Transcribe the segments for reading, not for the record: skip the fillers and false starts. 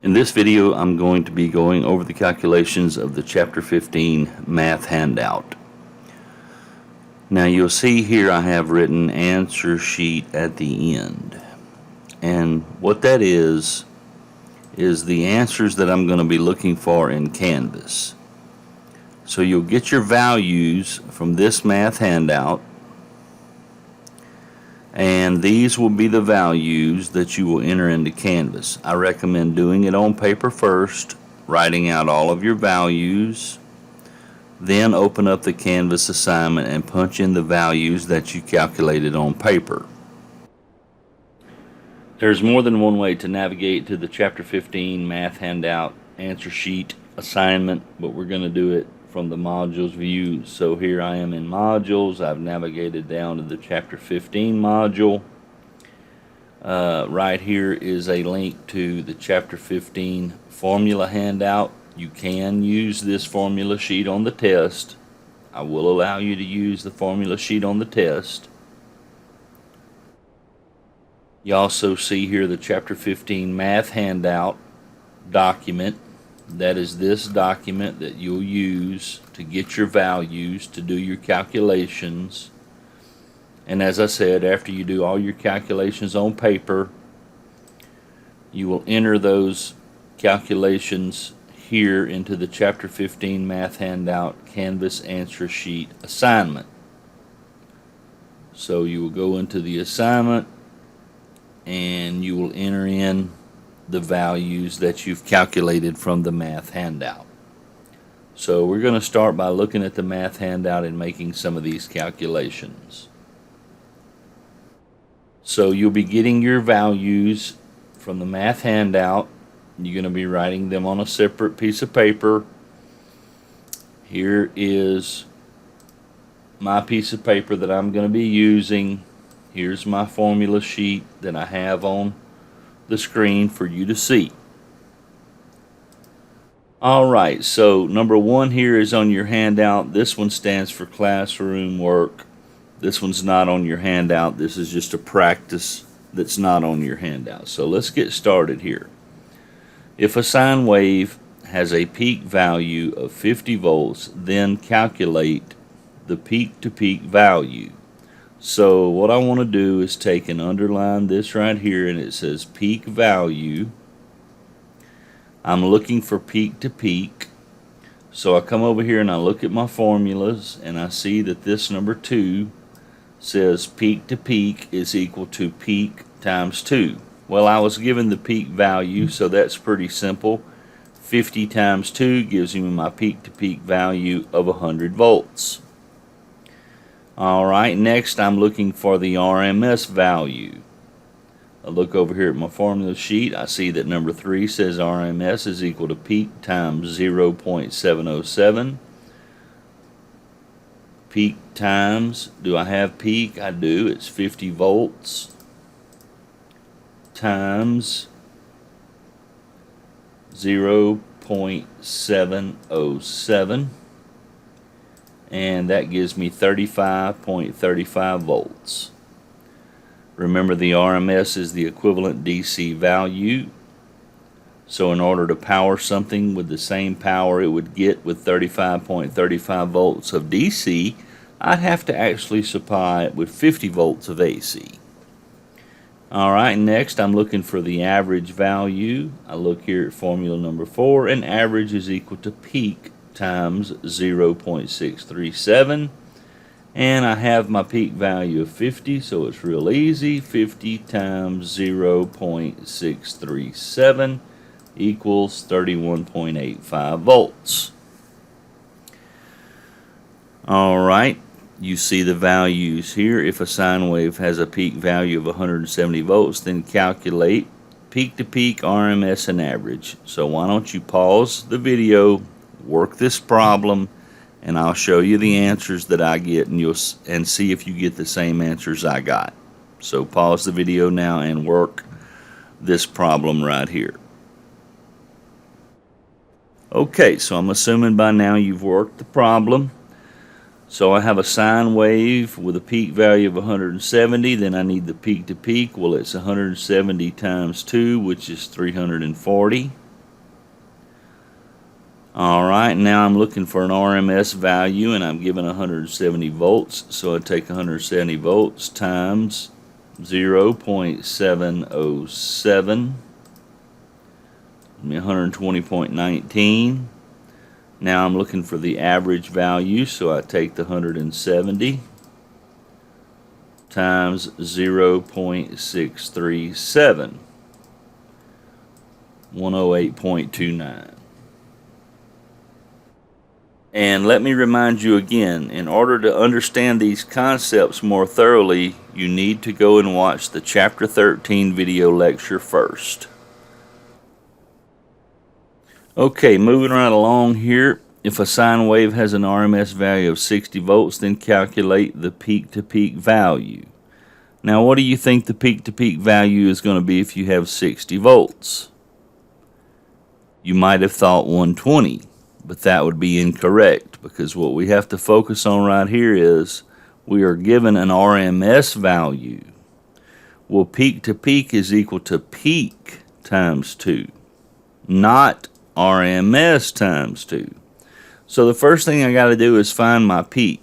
In this video, I'm going to be going over the calculations of the Chapter 15 math handout. Now you'll see here I have written answer sheet at the end. And what that is the answers that I'm going to be looking for in Canvas. So you'll get your values from this math handout, and these will be the values that you will enter into Canvas. I recommend doing it on paper first, writing out all of your values, then open up the Canvas assignment and punch in the values that you calculated on paper. There's more than one way to navigate to the Chapter 15 math handout answer sheet assignment, but we're going to do it from the modules view. So here I am in modules. I've navigated down to the Chapter 15 module. Right here is a link to the Chapter 15 formula handout. You can use this formula sheet on the test. I will allow you to use the formula sheet on the test. You also see here the Chapter 15 math handout document. That is this document that you'll use to get your values, to do your calculations. And as I said, after you do all your calculations on paper, you will enter those calculations here into the Chapter 15 math handout Canvas answer sheet assignment. So you will go into the assignment and you will enter in the values that you've calculated from the math handout. So we're going to start by looking at the math handout and making some of these calculations. So you'll be getting your values from the math handout. You're going to be writing them on a separate piece of paper. Here is my piece of paper that I'm going to be using. Here's my formula sheet that I have on the screen for you to see. Alright, so number one here is on your handout. This one stands for classroom work. This one's not on your handout. This is just a practice that's not on your handout. So let's get started here. If a sine wave has a peak value of 50 volts, then calculate the peak-to-peak value. So what I want to do is take and underline this right here, and it says peak value. I'm looking for peak to peak. So I come over here and I look at my formulas, and I see that this number 2 says peak to peak is equal to peak times 2. Well, I was given the peak value, so that's pretty simple. 50 times 2 gives me my peak to peak value of 100 volts. Alright, next I'm looking for the RMS value. I look over here at my formula sheet. I see that number 3 says RMS is equal to peak times 0.707. Peak times, do I have peak? I do. It's 50 volts times 0.707. And that gives me 35.35 volts. Remember, the RMS is the equivalent DC value. So in order to power something with the same power it would get with 35.35 volts of DC, I'd have to actually supply it with 50 volts of AC. Alright, next I'm looking for the average value. I look here at formula number 4, and average is equal to peak times 0.637, and I have my peak value of 50, so it's real easy. 50 times 0.637 equals 31.85 volts. Alright, you see the values here. If a sine wave has a peak value of 170 volts, then calculate peak to peak, RMS, and average. So why don't you pause the video, work this problem, and I'll show you the answers that I get, and see if you get the same answers I got. So pause the video now and work this problem right here. Okay, so I'm assuming by now you've worked the problem. So I have a sine wave with a peak value of 170, then I need the peak to peak. Well, it's 170 times 2, which is 340. Alright, now I'm looking for an RMS value and I'm given 170 volts. So I take 170 volts times 0.707, 120.19. Now I'm looking for the average value, so I take the 170 times 0.637, 108.29. And let me remind you again, in order to understand these concepts more thoroughly, you need to go and watch the Chapter 13 video lecture first. Okay, moving right along here. If a sine wave has an RMS value of 60 volts, then calculate the peak-to-peak value. Now, what do you think the peak-to-peak value is going to be if you have 60 volts? You might have thought 120, but that would be incorrect, because what we have to focus on right here is we are given an RMS value. Well, peak-to-peak is equal to peak times 2, not RMS times 2. So the first thing I got to do is find my peak.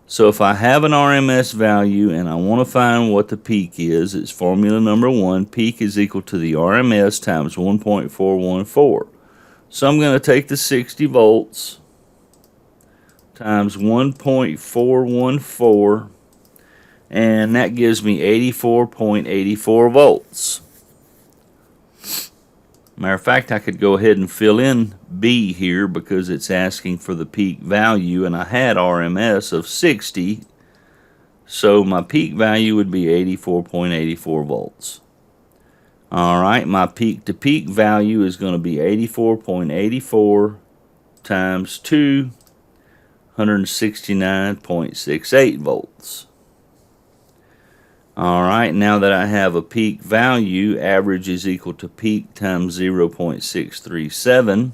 So if I have an RMS value and I want to find what the peak is, it's formula number 1. Peak is equal to the RMS times 1.414. So I'm going to take the 60 volts times 1.414, and that gives me 84.84 volts. Matter of fact, I could go ahead and fill in B here because it's asking for the peak value, and I had RMS of 60, so my peak value would be 84.84 volts. Alright, my peak to peak value is going to be 84.84 times 2, 169.68 volts. Alright, now that I have a peak value, average is equal to peak times 0.637.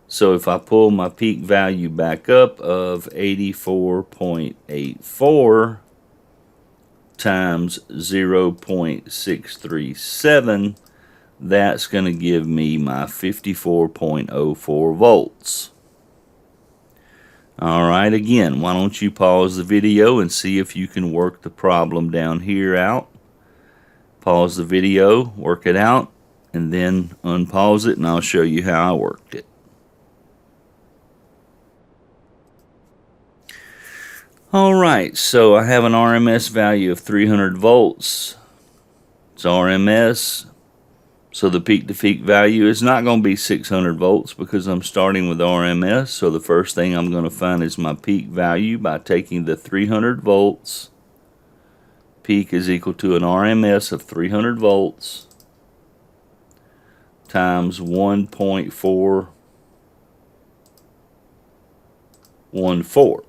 So if I pull my peak value back up of 84.84 times 0.637, that's going to give me my 54.04 volts. Alright, again, why don't you pause the video and see if you can work the problem down here out. Pause the video, work it out, and then unpause it, and I'll show you how I worked it. Alright, so I have an RMS value of 300 volts. It's RMS. So the peak-to-peak value is not going to be 600 volts because I'm starting with RMS. So the first thing I'm going to find is my peak value by taking the 300 volts. Peak is equal to an RMS of 300 volts times 1.414.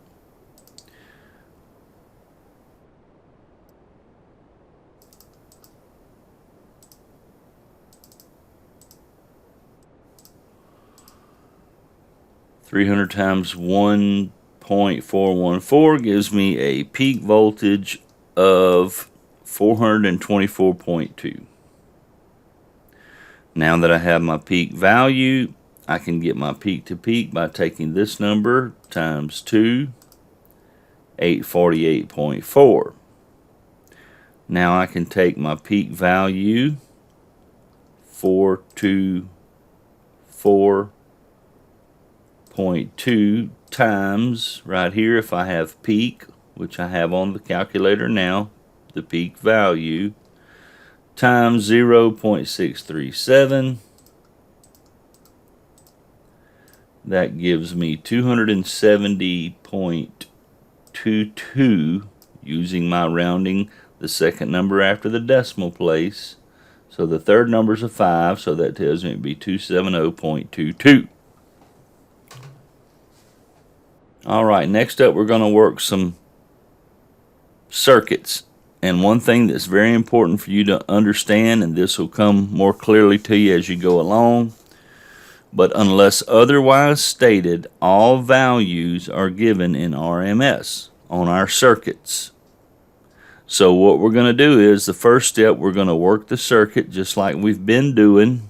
300 times 1.414 gives me a peak voltage of 424.2. Now that I have my peak value, I can get my peak to peak by taking this number times 2, 848.4. Now I can take my peak value, 424.2 times, right here, if I have peak, which I have on the calculator now, the peak value, times 0.637. That gives me 270.22 using my rounding the second number after the decimal place. So the third number is a 5, so that tells me it would be 270.22. Alright, next up we're going to work some circuits. And one thing that's very important for you to understand, and this will come more clearly to you as you go along, but unless otherwise stated, all values are given in RMS on our circuits. So what we're going to do is, the first step, we're going to work the circuit just like we've been doing.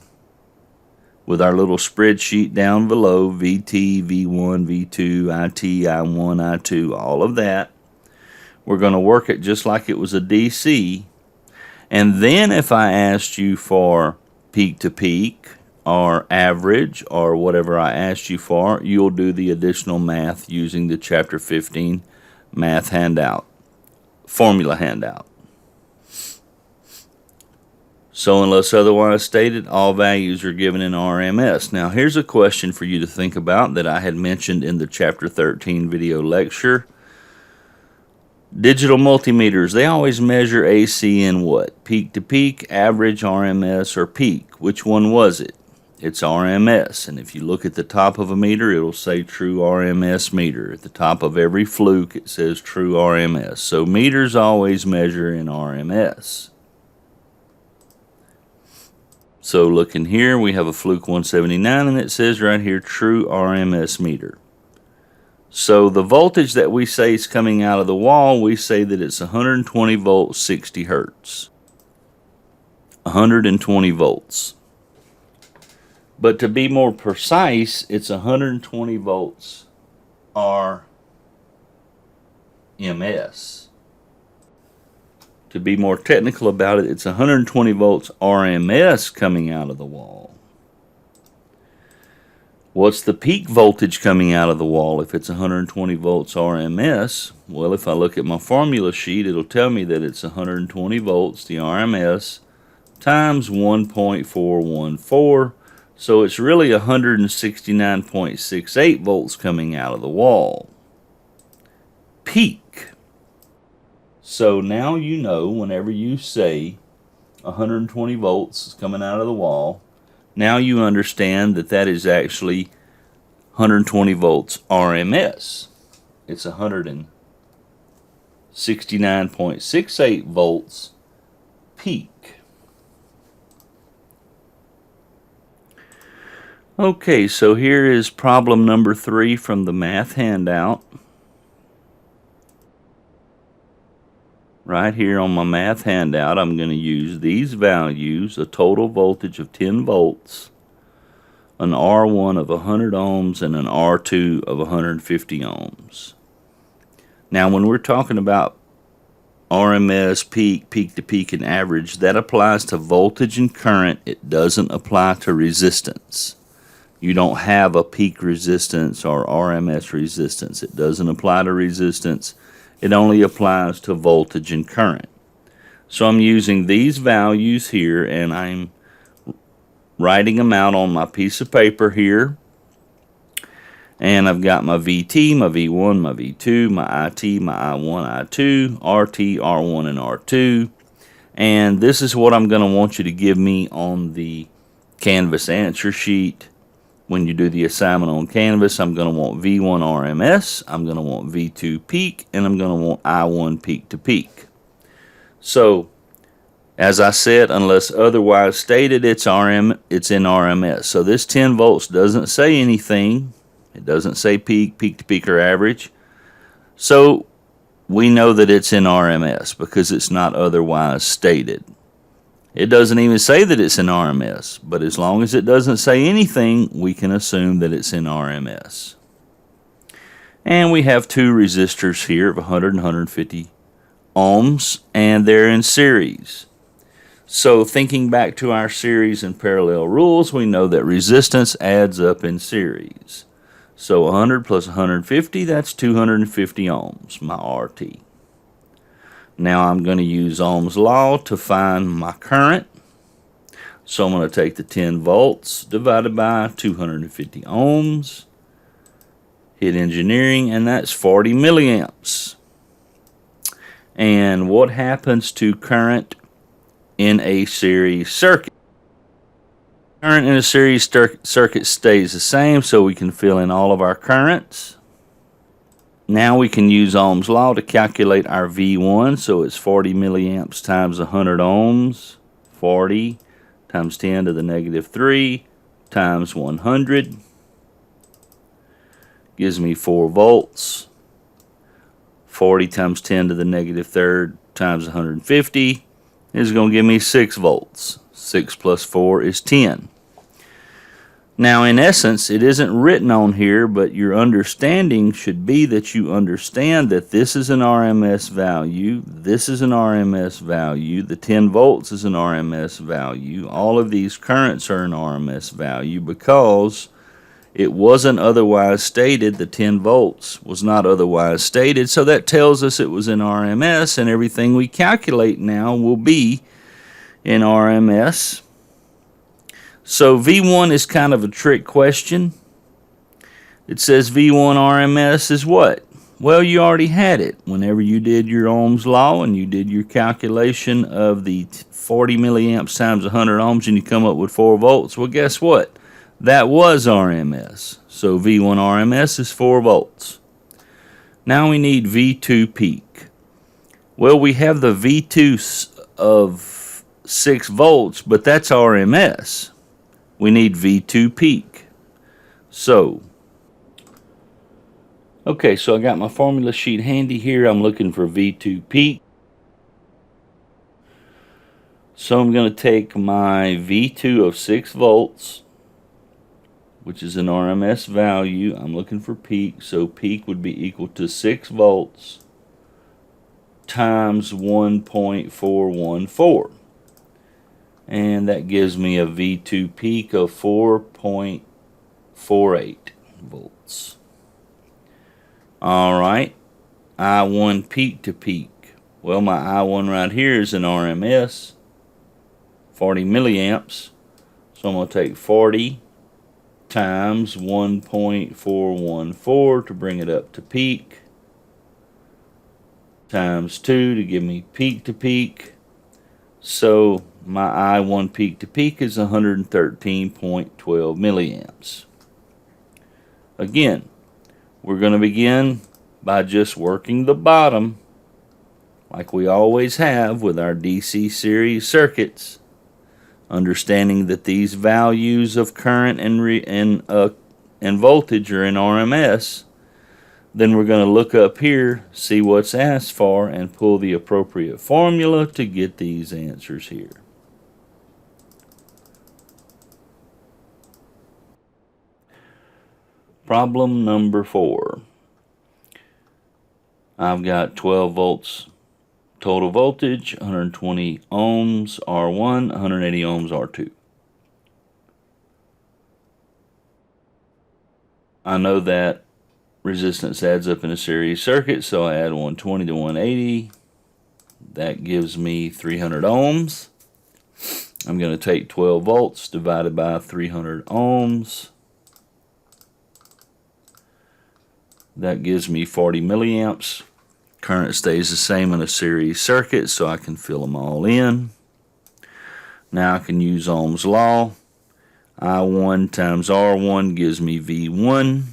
with our little spreadsheet down below, VT, V1, V2, IT, I1, I2, all of that. We're going to work it just like it was a DC. And then if I asked you for peak to peak or average or whatever I asked you for, you'll do the additional math using the Chapter 15 math handout, formula handout. So unless otherwise stated, all values are given in RMS. Now here's a question for you to think about that I had mentioned in the Chapter 13 video lecture. Digital multimeters, they always measure AC in what? Peak to peak, average, RMS, or peak. Which one was it? It's RMS. And if you look at the top of a meter, it'll say true RMS meter. At the top of every fluke, it says true RMS. So meters always measure in RMS. So looking here, we have a fluke 179, and it says right here, true RMS meter. So the voltage that we say is coming out of the wall, we say that it's 120 volts, 60 hertz. 120 volts. But to be more precise, it's 120 volts RMS. To be more technical about it, it's 120 volts RMS coming out of the wall. What's the peak voltage coming out of the wall if it's 120 volts RMS? Well, if I look at my formula sheet, it'll tell me that it's 120 volts, the RMS, times 1.414. So it's really 169.68 volts coming out of the wall. Peak. So now you know whenever you say 120 volts is coming out of the wall, now you understand that that is actually 120 volts RMS. It's 169.68 volts peak. Okay, so here is problem number 3 from the math handout. Right here on my math handout, I'm going to use these values, a total voltage of 10 volts, an R1 of 100 ohms, and an R2 of 150 ohms. Now, when we're talking about RMS, peak, peak to peak, and average, that applies to voltage and current. It doesn't apply to resistance. You don't have a peak resistance or RMS resistance. It doesn't apply to resistance. It only applies to voltage and current. So I'm using these values here, and I'm writing them out on my piece of paper here. And I've got my VT, my V1, my V2, my IT, my I1, I2, RT, R1, and R2. And this is what I'm going to want you to give me on the Canvas answer sheet. When you do the assignment on Canvas, I'm going to want V1 RMS, I'm going to want V2 peak, and I'm going to want I1 peak to peak. So, as I said, unless otherwise stated, it's in RMS. So this 10 volts doesn't say anything. It doesn't say peak, peak to peak, or average. So we know that it's in RMS because it's not otherwise stated. It doesn't even say that it's in RMS, but as long as it doesn't say anything, we can assume that it's in RMS. And we have two resistors here of 100 and 150 ohms, and they're in series. So thinking back to our series and parallel rules, we know that resistance adds up in series. So 100 plus 150, that's 250 ohms, my RT. Now I'm going to use Ohm's law to find my current. So I'm going to take the 10 volts divided by 250 ohms, hit engineering, and that's 40 milliamps. And what happens to current in a series circuit? Current in a series circuit stays the same, so we can fill in all of our currents. Now we can use Ohm's law to calculate our V1, so it's 40 milliamps times 100 ohms, 40 times 10 to the negative 3 times 100, gives me 4 volts, 40 times 10 to the negative third times 150 is going to give me 6 volts. 6 plus 4 is 10. Now, in essence, it isn't written on here, but your understanding should be that you understand that this is an RMS value, this is an RMS value, the 10 volts is an RMS value, all of these currents are an RMS value because it wasn't otherwise stated. The 10 volts was not otherwise stated, so that tells us it was in RMS, and everything we calculate now will be in RMS. So V1 is kind of a trick question. It says V1 RMS is what? Well, you already had it. Whenever you did your Ohm's law and you did your calculation of the 40 milliamps times 100 ohms and you come up with 4 volts, well, guess what? That was RMS. So V1 RMS is 4 volts. Now we need V2 peak. Well, we have the V2 of 6 volts, but that's RMS. We need V2 peak. So I got my formula sheet handy here. I'm looking for V2 peak. So I'm going to take my V2 of 6 volts, which is an RMS value. I'm looking for peak, so peak would be equal to 6 volts times 1.414. And that gives me a V2 peak of 4.48 volts. Alright, I1 peak to peak. Well, my I1 right here is an RMS, 40 milliamps. So I'm going to take 40 times 1.414 to bring it up to peak, times 2 to give me peak to peak. So my I1 peak to peak is 113.12 milliamps. Again, we're going to begin by just working the bottom like we always have with our DC series circuits, understanding that these values of current and voltage are in RMS. Then we're going to look up here, see what's asked for, and pull the appropriate formula to get these answers here. Problem number 4. I've got 12 volts total voltage, 120 ohms R1, 180 ohms R2. I know that resistance adds up in a series circuit, so I add 120 to 180. That gives me 300 ohms. I'm going to take 12 volts divided by 300 ohms. That gives me 40 milliamps. Current stays the same in a series circuit, so I can fill them all in. Now I can use Ohm's law. I1 times R1 gives me V1.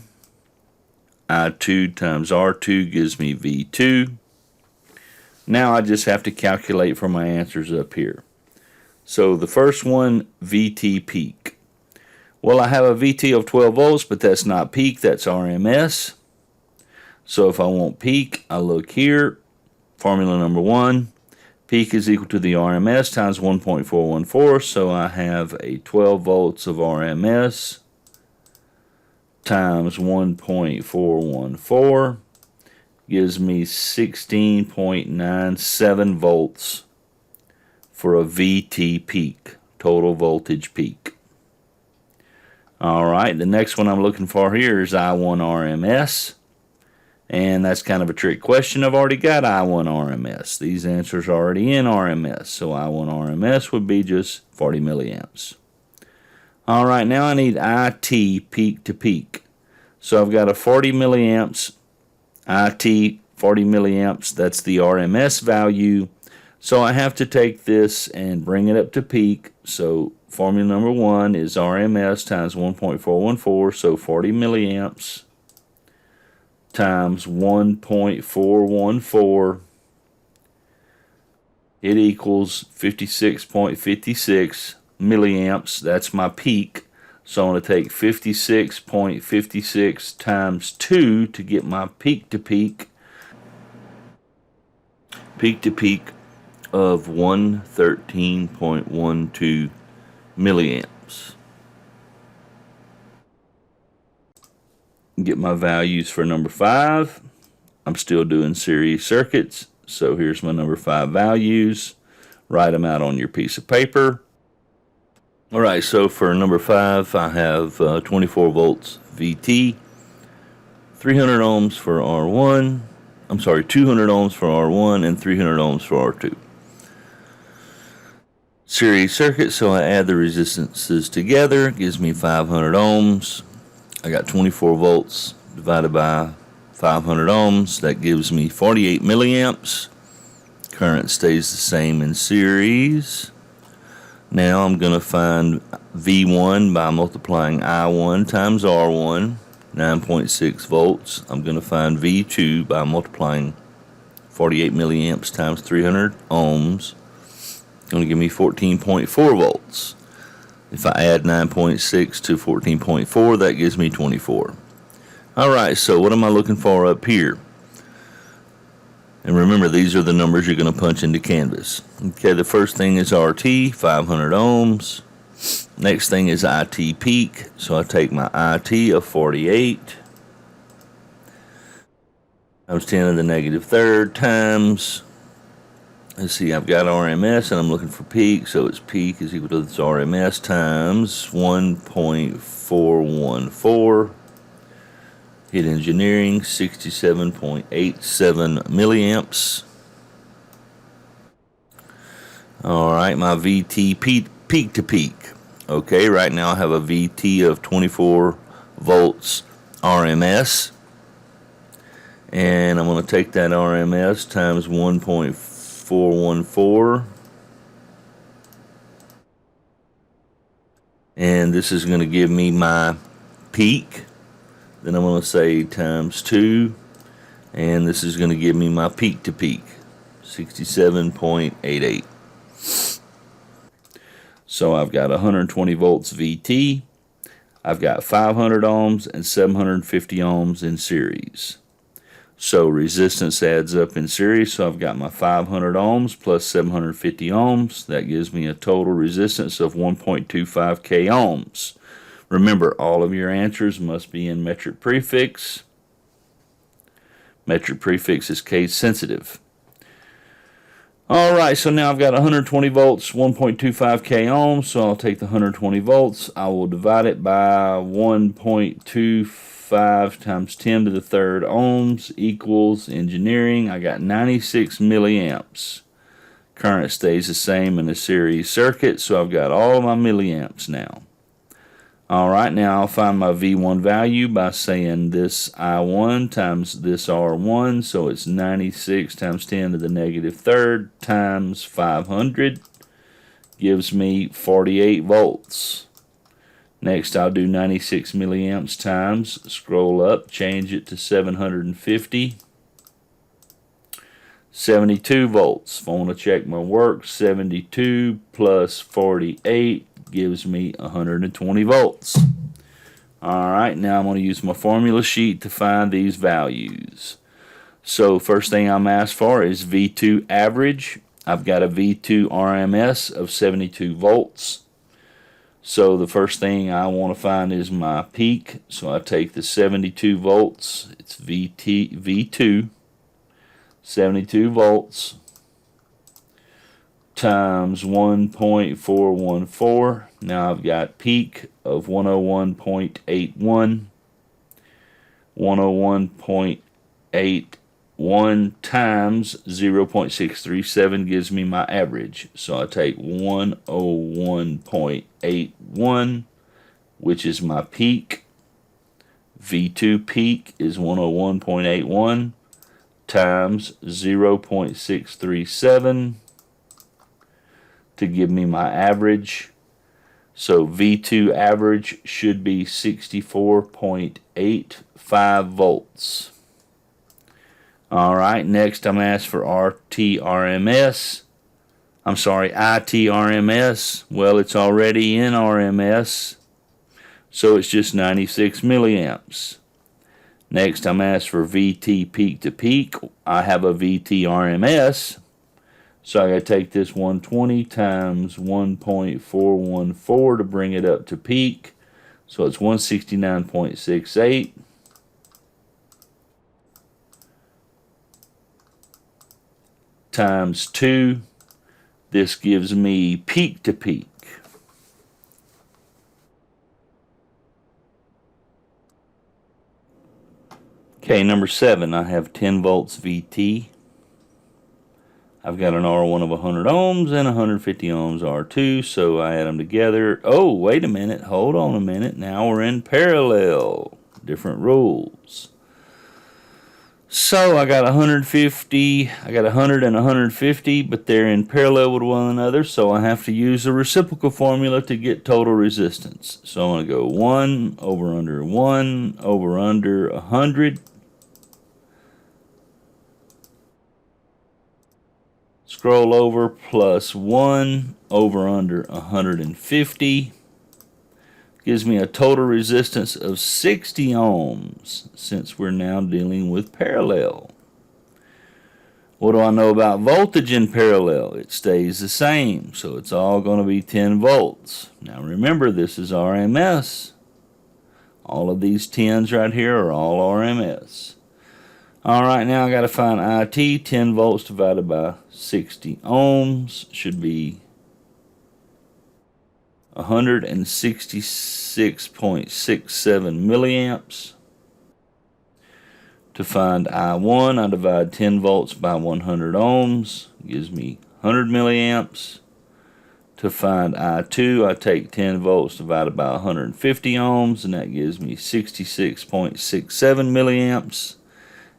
I2 times R2 gives me V2. Now I just have to calculate for my answers up here. So the first one, VT peak. Well, I have a VT of 12 volts, but that's not peak, that's RMS. So if I want peak, I look here. Formula number 1, peak is equal to the RMS times 1.414. So I have a 12 volts of RMS times 1.414 gives me 16.97 volts for a VT peak, total voltage peak. Alright, the next one I'm looking for here is I1 RMS. And that's kind of a trick question. I've already got I1 RMS. These answers are already in RMS. So I1 RMS would be just 40 milliamps. Alright, now I need IT peak to peak. So I've got a 40 milliamps, IT 40 milliamps. That's the RMS value. So I have to take this and bring it up to peak. So formula number 1 is RMS times 1.414. So 40 milliamps times 1.414, it equals 56.56 milliamps. That's my peak. So I'm going to take 56.56 times 2 to get my peak to peak. Peak to peak of 113.12 milliamps. get my values for number 5. I'm still doing series circuits, so here's my number 5 values. Write them out on your piece of paper. All right, so for number 5, I have 24 volts VT, 300 ohms for R1. I'm sorry, 200 ohms for R1 and 300 ohms for R2. Series circuit, so I add the resistances together, gives me 500 ohms. I got 24 volts divided by 500 ohms, that gives me 48 milliamps. Current stays the same in series. Now I'm going to find V1 by multiplying I1 times R1, 9.6 volts. I'm going to find V2 by multiplying 48 milliamps times 300 ohms. It's going to give me 14.4 volts. If I add 9.6 to 14.4, that gives me 24. Alright, so what am I looking for up here? And remember, these are the numbers you're going to punch into Canvas. Okay, the first thing is RT, 500 ohms. Next thing is IT peak. So I take my IT of 48 times 10 to the negative third times, let's see, I've got RMS and I'm looking for peak. So it's peak is equal to this RMS times 1.414. Hit engineering, 67.87 milliamps. Alright, my VT peak to peak. Okay, right now I have a VT of 24 volts RMS. And I'm going to take that RMS times 1.414. And this is going to give me my peak. Then I'm going to say times 2, and this is going to give me my peak to peak, 67.88. So I've got 120 volts VT, I've got 500 ohms and 750 ohms in series. So resistance adds up in series, so I've got my 500 ohms plus 750 ohms. That gives me a total resistance of 1.25k ohms. Remember, all of your answers must be in metric prefix. Metric prefix is case sensitive. Alright, so now I've got 120 volts, 1.25k ohms, so I'll take the 120 volts, I will divide it by 1.25 times 10 to the third ohms equals engineering. I got 96 milliamps. Current stays the same in the series circuit, so I've got all my milliamps now. Alright, now I'll find my V1 value by saying this I1 times this R1, so it's 96 times 10 to the negative third times 500, gives me 48 volts. Next I'll do 96 milliamps times, scroll up, change it to 750, 72 volts. If I want to check my work, 72 plus 48 gives me 120 volts. Alright, now I'm going to use my formula sheet to find these values. So first thing I'm asked for is V2 average. I've got a V2 RMS of 72 volts. So the first thing I want to find is my peak. So I take the 72 volts, it's V2, 72 volts, times 1.414. Now I've got peak of 101.81. 101.81 times 0.637 gives me my average. So I take 101.81, which is my peak. V2 peak is 101.81 times 0.637 to give me my average. So V2 average should be 64.85 volts. Alright, next I'm asked for IT RMS. Well, it's already in RMS, so it's just 96 milliamps. Next I'm asked for VT peak to peak. I have a VT RMS, so I got to take this 120 times 1.414 to bring it up to peak. So it's 169.68. times 2. This gives me peak to peak. Okay, number 7, I have 10 volts VT. I've got an R1 of 100 ohms and 150 ohms R2, so I add them together. Oh, wait a minute. Hold on a minute. Now we're in parallel. Different rules. So I got 150, I got 100 and 150, but they're in parallel with one another, so I have to use the reciprocal formula to get total resistance. So I'm going to go 1 over under 1 over under 100. Scroll over plus 1 over under 150. Gives me a total resistance of 60 ohms since we're now dealing with parallel. What do I know about voltage in parallel? It stays the same, so it's all going to be 10 volts. Now remember, this is RMS. All of these 10s right here are all RMS. Alright, now I got to find IT. 10 volts divided by 60 ohms should be 166.67 milliamps. To find I1, I divide 10 volts by 100 ohms, gives me 100 milliamps. To find I2, I take 10 volts divided by 150 ohms, and that gives me 66.67 milliamps.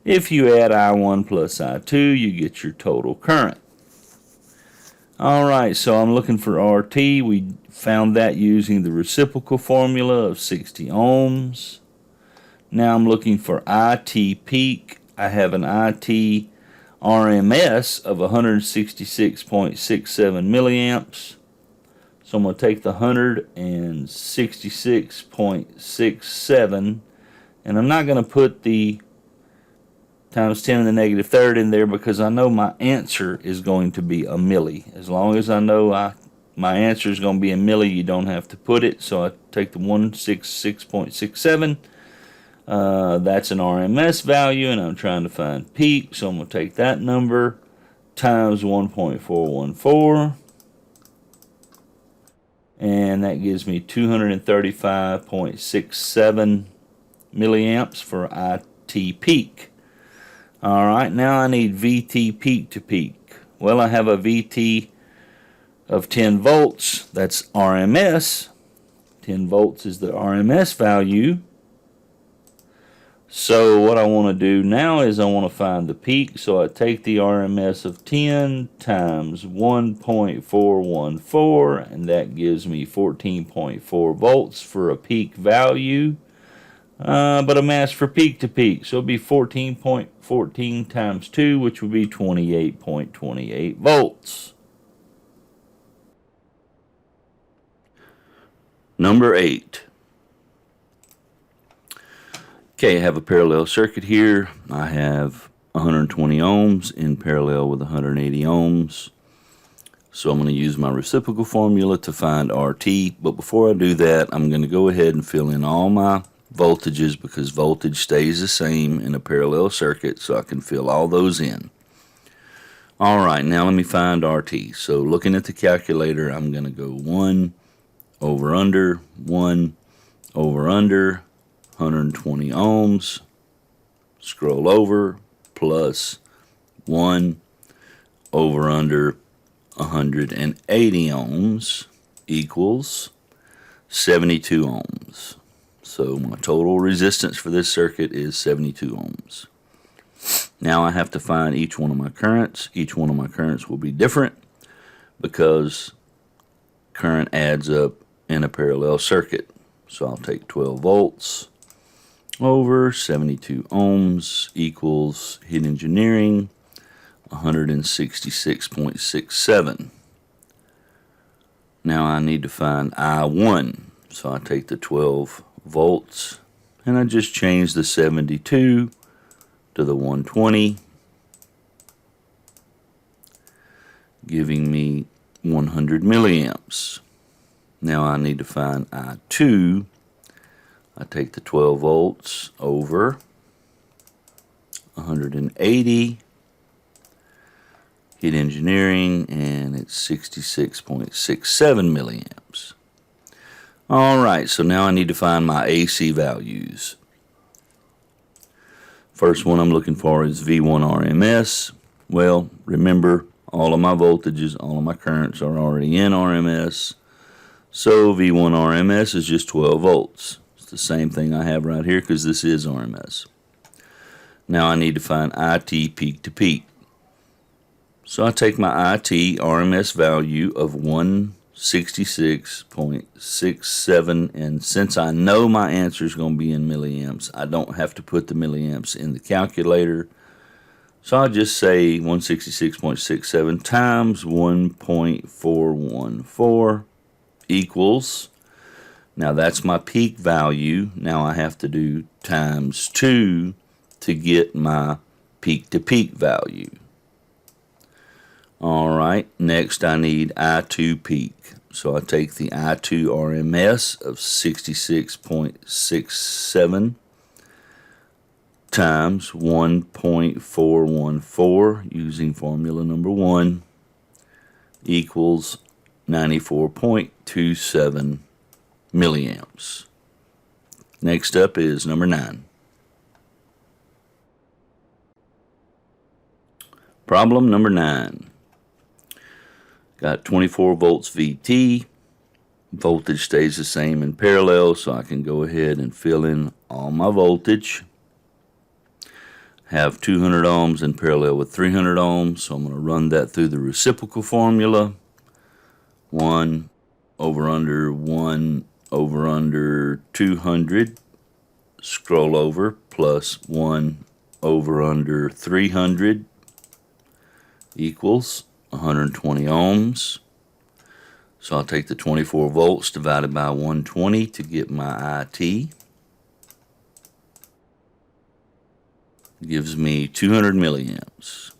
If you add I1 plus I2, you get your total current. Alright, so I'm looking for RT. We found that using the reciprocal formula of 60 ohms. Now I'm looking for IT peak. I have an IT RMS of 166.67 milliamps. So I'm going to take the 166.67, and I'm not going to put the times 10 to the negative third in there because I know my answer is going to be a milli. As long as I know my answer is going to be a milli, you don't have to put it. So I take the 166.67. That's an RMS value, and I'm trying to find peak. So I'm going to take that number times 1.414. And that gives me 235.67 milliamps for IT peak. Alright, now I need VT peak to peak. Well, I have a VT of 10 volts. That's RMS. 10 volts is the RMS value. So what I want to do now is I want to find the peak. So I take the RMS of 10 times 1.414, and that gives me 14.4 volts for a peak value. But I'm asked for peak to peak, so it'll be 14.14 times 2, which would be 28.28 volts. Number 8. Okay, I have a parallel circuit here. I have 120 ohms in parallel with 180 ohms. So I'm going to use my reciprocal formula to find RT. But before I do that, I'm going to go ahead and fill in all my voltages because voltage stays the same in a parallel circuit, so I can fill all those in. Alright, now let me find RT. So looking at the calculator, I'm going to go 1 over under, 1 over under, 120 ohms, scroll over, plus 1 over under 180 ohms equals 72 ohms. So my total resistance for this circuit is 72 ohms. Now I have to find each one of my currents. Each one of my currents will be different because current adds up in a parallel circuit. So I'll take 12 volts over 72 ohms equals heat engineering 166.67. Now I need to find I1. So I take the 12 volts and I just change the 72 to the 120, giving me 100 milliamps. Now I need to find I2. I take the 12 volts over 180. Heat hit engineering, and it's 66.67 milliamps. All right, so now I need to find my AC values. First one I'm looking for is V1 RMS. Well, remember, all of my voltages, all of my currents are already in RMS. So V1 RMS is just 12 volts. It's the same thing I have right here because this is RMS. Now I need to find IT peak to peak. So I take my IT RMS value of 166.67, and since I know my answer is going to be in milliamps, I don't have to put the milliamps in the calculator. So I'll just say 166.67 times 1.414 equals, now that's my peak value. Now I have to do times 2 to get my peak to peak value. Alright, next I need I2 peak. So I take the I2 RMS of 66.67 times 1.414 using formula number 1 equals 94.27 milliamps. Next up is number 9. Problem number 9. Got 24 volts VT. Voltage stays the same in parallel, so I can go ahead and fill in all my voltage. Have 200 ohms in parallel with 300 ohms, so I'm going to run that through the reciprocal formula. 1 over under 1 over under 200, scroll over, plus 1 over under 300 equals 120 ohms. So I'll take the 24 volts divided by 120 to get my IT. It gives me 200 milliamps.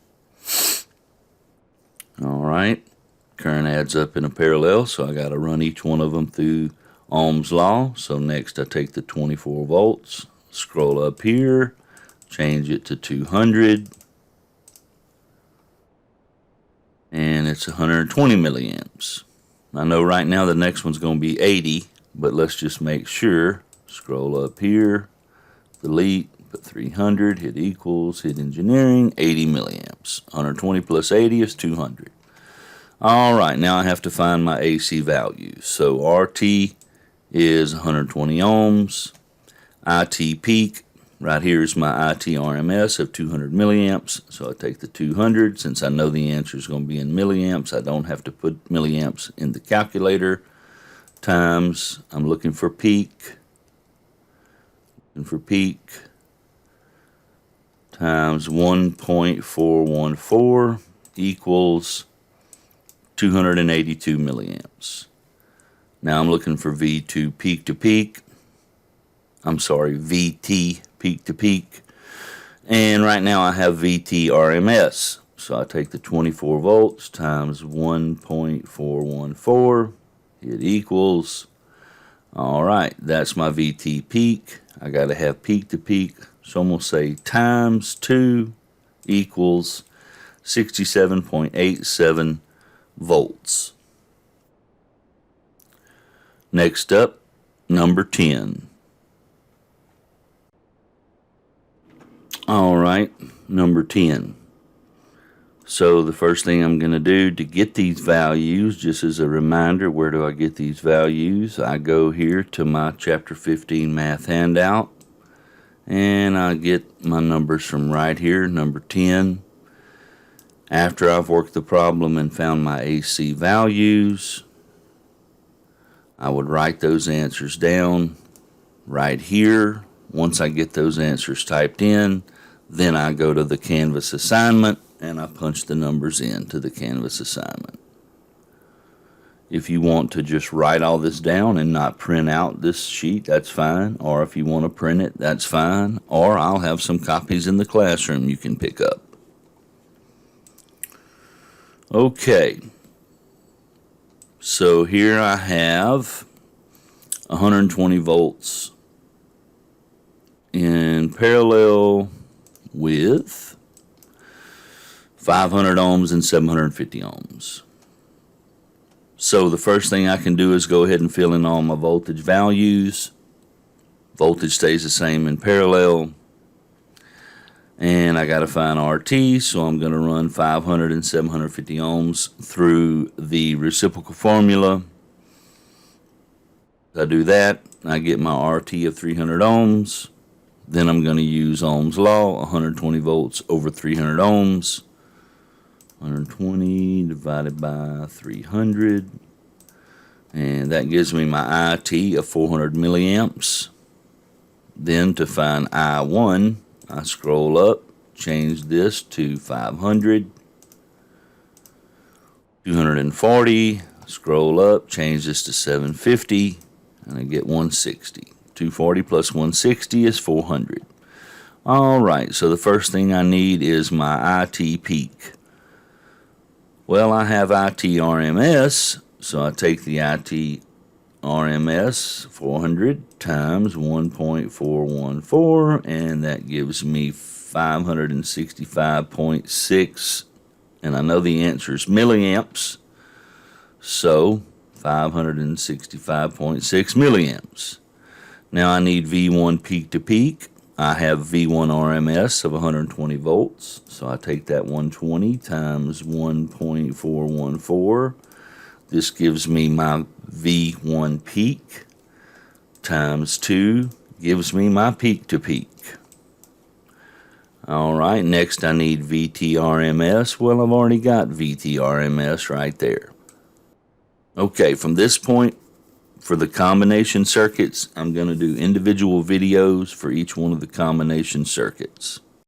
Alright, current adds up in a parallel, so I got to run each one of them through Ohm's law. So next I take the 24 volts, scroll up here, change it to 200, and it's 120 milliamps. I know right now the next one's going to be 80, but let's just make sure. Scroll up here, delete, put 300, hit equals, hit engineering, 80 milliamps. 120 plus 80 is 200. Alright, now I have to find my AC values. So RT is 120 ohms. IT peak, right here is my IT RMS of 200 milliamps. So I take the 200. Since I know the answer is going to be in milliamps, I don't have to put milliamps in the calculator. Times, I'm looking for peak. Times 1.414 equals 282 milliamps. Now I'm looking for V2 peak to peak. I'm sorry, VT peak to peak. And right now I have VT RMS. So I take the 24 volts times 1.414. It equals, alright, that's my VT peak. I got to have peak to peak. So I'm going to say times 2 equals 67.87 volts. Next up, number 10. Alright, number 10. So the first thing I'm going to do to get these values, just as a reminder, where do I get these values? I go here to my Chapter 15 math handout, and I get my numbers from right here, number 10. After I've worked the problem and found my AC values, I would write those answers down right here. Once I get those answers typed in, then I go to the Canvas assignment and I punch the numbers into the Canvas assignment. If you want to just write all this down and not print out this sheet, that's fine. Or if you want to print it, that's fine. Or I'll have some copies in the classroom you can pick up. Okay. So here I have 120 volts in parallel with 500 ohms and 750 ohms. So the first thing I can do is go ahead and fill in all my voltage values. Voltage stays the same in parallel. And I got to find RT, so I'm going to run 500 and 750 ohms through the reciprocal formula. I do that, I get my RT of 300 ohms. Then I'm going to use Ohm's law, 120 volts over 300 ohms. 120 divided by 300. And that gives me my IT of 400 milliamps. Then to find I1, I scroll up, change this to 500. 240, scroll up, change this to 750, and I get 160. 240 plus 160 is 400. All right, so the first thing I need is my IT peak. Well, I have IT RMS, so I take the IT RMS 400 times 1.414, and that gives me 565.6, and I know the answer is milliamps, so 565.6 milliamps. Now I need V1 peak to peak. I have V1 RMS of 120 volts, so I take that 120 times 1.414. This gives me my V1 peak times 2 gives me my peak to peak. All right, next I need VT RMS. Well, I've already got VT RMS right there. Okay, from this point, for the combination circuits, I'm going to do individual videos for each one of the combination circuits.